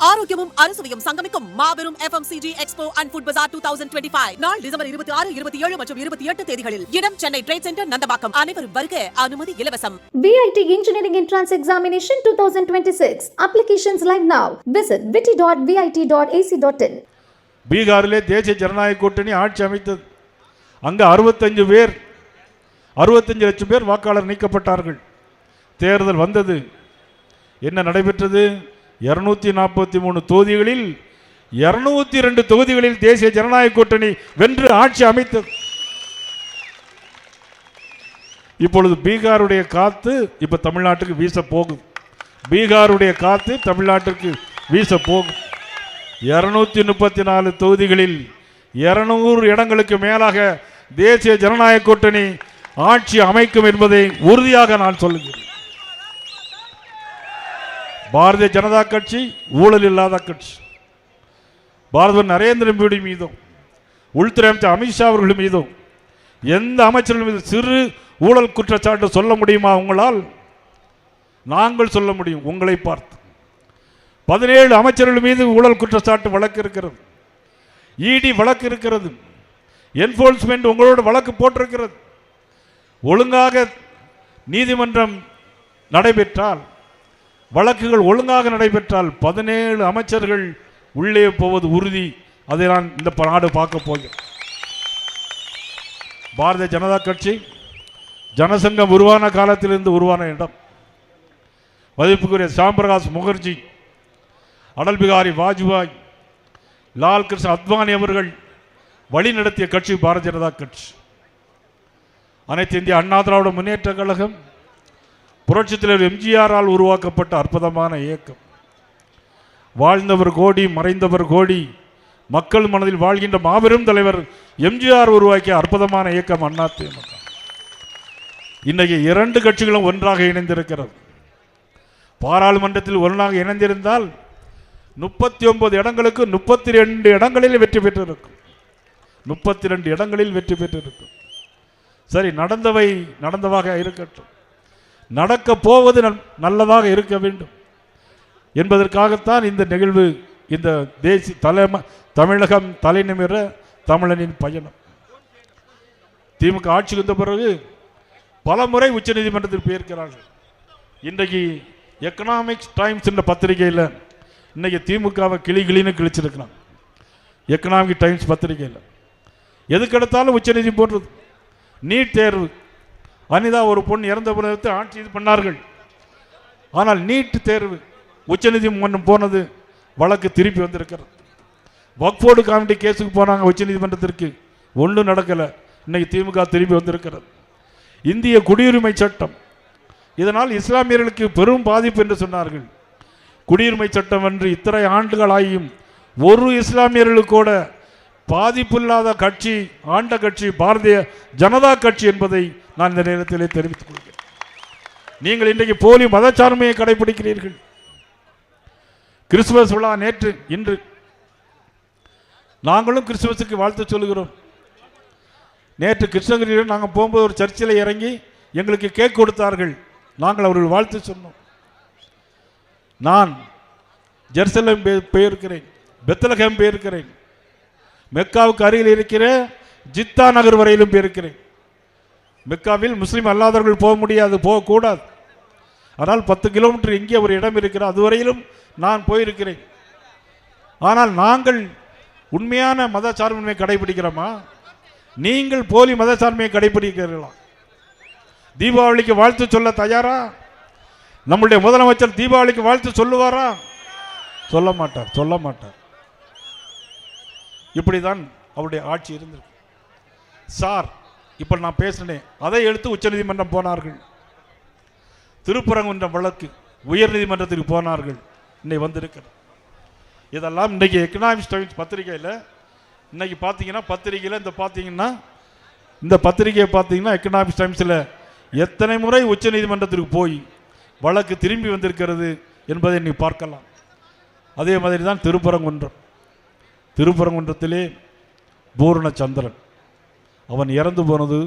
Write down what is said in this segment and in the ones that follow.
ஆரோக்கியமும் அறுசுவையும் சங்கமிக்கும் மாபெரும் FMCG Expo and Food Bazaar 2025 நாள் டிசம்பர் 26, 27 மற்றும் 28 தேதிகளில். இடம் சென்னை ட்ரேட் சென்டர் நந்தம்பாக்கம். அனைவரும் வருக. அனுமதி இலவசம். VIT Engineering Entrance Examination 2026. Applications live now. Visit vit.vit.ac.in. பீகாரிலே தேசிய ஜனநாயக கூட்டணி ஆட்சி அமைத்தது. அங்கு 65 லட்சம் பேர் வாக்காளர் நீக்கப்பட்டார்கள். தேர்தல் வந்தது. என்ன நடைபெற்றது? 243 தொகுதிகளில் 202 தொகுதிகளில் தேசிய ஜனநாயக கூட்டணி வென்று ஆட்சி அமைத்தது. இப்பொழுது பீகாருடைய காத்து இப்ப தமிழ்நாட்டுக்கு வீச போகுது. பீகாருடைய காத்து தமிழ்நாட்டிற்கு வீச போகும். 234 தொகுதிகளில் 200 இடங்களுக்கு மேலாக தேசிய ஜனநாயக கூட்டணி ஆட்சி அமைக்கும் என்பதை உறுதியாக நான் சொல்லுகிறேன். பாரதிய ஜனதா கட்சி ஊழல் இல்லாத கட்சி. பாரத நரேந்திர மோடி மீதும் உள்துறை அமைச்சர் அமித்ஷா அவர்கள் மீதும் எந்த அமைச்சர்கள் மீது சிறு ஊழல் குற்றச்சாட்டு சொல்ல முடியுமா உங்களால்? நாங்கள் சொல்ல முடியும். உங்களை பார்த்து 17 அமைச்சர்கள் மீது ஊழல் குற்றச்சாட்டு வழக்கு இருக்கிறது. இடி வழக்கு இருக்கிறது. என்போர்ஸ்மெண்ட் உங்களோட வழக்கு போட்டிருக்கிறது. ஒழுங்காக நீதிமன்றம் நடைபெற்றால், வழக்குகள் ஒழுங்காக நடைபெற்றால் 17 அமைச்சர்கள் உள்ளே போவது உறுதி. அதை நான் இந்த நாடு பார்க்க போகிறேன். பாரதிய ஜனதா கட்சி ஜனசங்கம் உருவான காலத்திலிருந்து உருவான இடம். மதிப்புக்குரிய ஷாம் பிரகாஷ் முகர்ஜி, அடல் பிகாரி வாஜ்பாய், லால் கிருஷ்ண அத்வானி அவர்கள் வழி நடத்திய கட்சி பாரதிய ஜனதா கட்சி. அனைத்து இந்திய அண்ணா திராவிட முன்னேற்ற கழகம் புரட்சித் தலைவர் எம்ஜிஆரால் உருவாக்கப்பட்ட அற்புதமான இயக்கம். வாழ்ந்தவர் கோடி, மறைந்தவர் கோடி, மக்கள் மனதில் வாழ்கின்ற மாபெரும் தலைவர் எம்ஜிஆர் உருவாக்கிய அற்புதமான இயக்கம் அதிமுக. இன்றைக்கு 2 கட்சிகளும் ஒன்றாக இணைந்திருக்கிறது. பாராளுமன்றத்தில் ஒன்றாக இணைந்திருந்தால் 39 இடங்களுக்கு 32 இடங்களில் வெற்றி பெற்றிருக்கும். 32 இடங்களில் வெற்றி பெற்றிருக்கும். சரி, நடந்தவை நடந்தவாக இருக்கட்டும். நடக்க போவது நல்லதாக இருக்க வேண்டும் என்பதற்காகத்தான் இந்த நிகழ்வு. இந்த தேசிய தமிழகம் தலைநிமிர தமிழனின் பயணம். திமுக ஆட்சிக்கு வந்த பிறகு பல முறை உச்ச நீதிமன்றத்தில் போயிருக்கிறார்கள். இன்றைக்கு எக்கனாமிக்ஸ் டைம்ஸ் என்ற பத்திரிகையில் இன்னைக்கு திமுகவை கிளின்னு கிழிச்சிருக்கிறான். எக்கனாமிக் டைம்ஸ் பத்திரிகையில் எதுக்கெடுத்தாலும் உச்ச நீதி போன்றது. நீட் தேர்வு, அனிதா ஒரு பொண்ணு இறந்த பிறகு ஆட்சி இது பண்ணார்கள். ஆனால் நீட் தேர்வு உச்ச நீதிமன்றம் போனது, வழக்கு திருப்பி வந்திருக்கிறது. வக்ஃபோர்டு கமிட்டி கேஸுக்கு போனாங்க உச்ச நீதிமன்றத்திற்கு, ஒன்றும் நடக்கலை. இன்னைக்கு திமுக திருப்பி வந்திருக்கிறது. இந்திய குடியுரிமை சட்டம், இதனால் இஸ்லாமியர்களுக்கு பெரும் பாதிப்பு என்று சொன்னார்கள். குடியுரிமை சட்டம் என்று இத்தனை ஆண்டுகள் ஆகியும் ஒரு இஸ்லாமியர்களுக்கு கூட பாதிப்பு இல்லாத கட்சி, ஆண்ட கட்சி பாரதிய ஜனதா கட்சி என்பதை நான் இந்த நேரத்திலே தெரிவித்துக் கொள்கிறேன். நீங்கள் இன்றைக்கு போலி மதச்சார்மையை கடைபிடிக்கிறீர்கள். கிறிஸ்துமஸ் விழா நேற்று, இன்று நாங்களும் கிறிஸ்துமஸுக்கு வாழ்த்து சொல்லுகிறோம். நேற்று கிருஷ்ணகிரியில் நாங்கள் போகும்போது ஒரு சர்ச்சில் இறங்கி எங்களுக்கு கேக் கொடுத்தார்கள். நாங்கள் அவர்கள் வாழ்த்து சொன்னோம். நான் ஜெருசலேம் போயிருக்கிறேன், பெத்லகேம் போயிருக்கிறேன், மெக்காவுக்கு அருகில் இருக்கிற ஜித்தா நகர் வரையிலும் போயிருக்கிறேன். மெக்காவில் முஸ்லீம் அல்லாதவர்கள் போக முடியாது, போகக்கூடாது. ஆனால் 10 கிலோமீட்டர் இங்கே ஒரு இடம் இருக்கிற அதுவரையிலும் நான் போயிருக்கிறேன். ஆனால் நாங்கள் உண்மையான மதச்சார்பின்மையை கடைபிடிக்கிறோமா? நீங்கள் போலி மதச்சார்பின்மையை கடைபிடிக்கிறீர்களா? தீபாவளிக்கு வாழ்த்து சொல்ல தயாரா? நம்முடைய முதலமைச்சர் தீபாவளிக்கு வாழ்த்து சொல்லுவாரா? சொல்ல மாட்டார். இப்படிதான் அவருடைய ஆட்சி இருந்திருக்கு. சார், இப்போ நான் பேசினேன், அதை எடுத்து உச்சநீதிமன்றம் போனார்கள். திருப்பரங்குன்றம் வழக்கு உயர்நீதிமன்றத்துக்கு போனார்கள். இன்னைக்கு வந்திருக்கிறது. இதெல்லாம் இன்றைக்கி எக்கனாமிக்ஸ் டைம்ஸ் பத்திரிகையில் இன்னைக்கு பார்த்தீங்கன்னா, பத்திரிகையில் இந்த பத்திரிகையை பார்த்தீங்கன்னா எக்கனாமிக்ஸ் டைம்ஸில் எத்தனை முறை உச்சநீதிமன்றத்திற்கு போய் வழக்கு திரும்பி வந்திருக்கிறது என்பதை நீ பார்க்கலாம். அதே மாதிரி தான் திருப்பரங்குன்றத்திலே பூர்ணச்சந்திரன் அவன் இறந்து போனது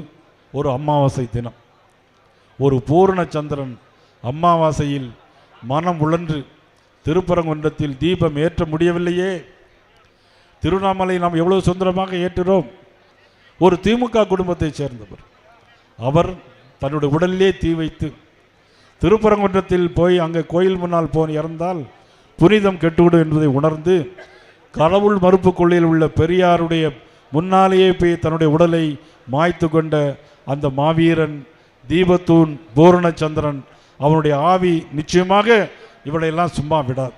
ஒரு அமாவாசை தினம். ஒரு பூர்ணச்சந்திரன் அமாவாசையில் மனம் உழன்று திருப்பரங்குன்றத்தில் தீபம் ஏற்ற முடியவில்லையே. திருவண்ணாமலை நாம் எவ்வளவு சுதந்திரமாக ஏற்றுகிறோம். ஒரு திமுக குடும்பத்தைச் சேர்ந்தவர் அவர் தன்னுடைய உடலிலே தீ வைத்து திருப்பரங்குன்றத்தில் போய் அங்கே கோயில் முன்னால் போய் இறந்தால் புனிதம் கெட்டுவிடும் என்பதை உணர்ந்து கடவுள் மறுப்பு கொள்ளையில் உள்ள பெரியாருடைய முன்னாலேயே போய் தன்னுடைய உடலை மாய்த்து கொண்ட அந்த மாவீரன் தீபத்தூண் பூரணச்சந்திரன் அவனுடைய ஆவி நிச்சயமாக இவளையெல்லாம் சும்மா விடாது.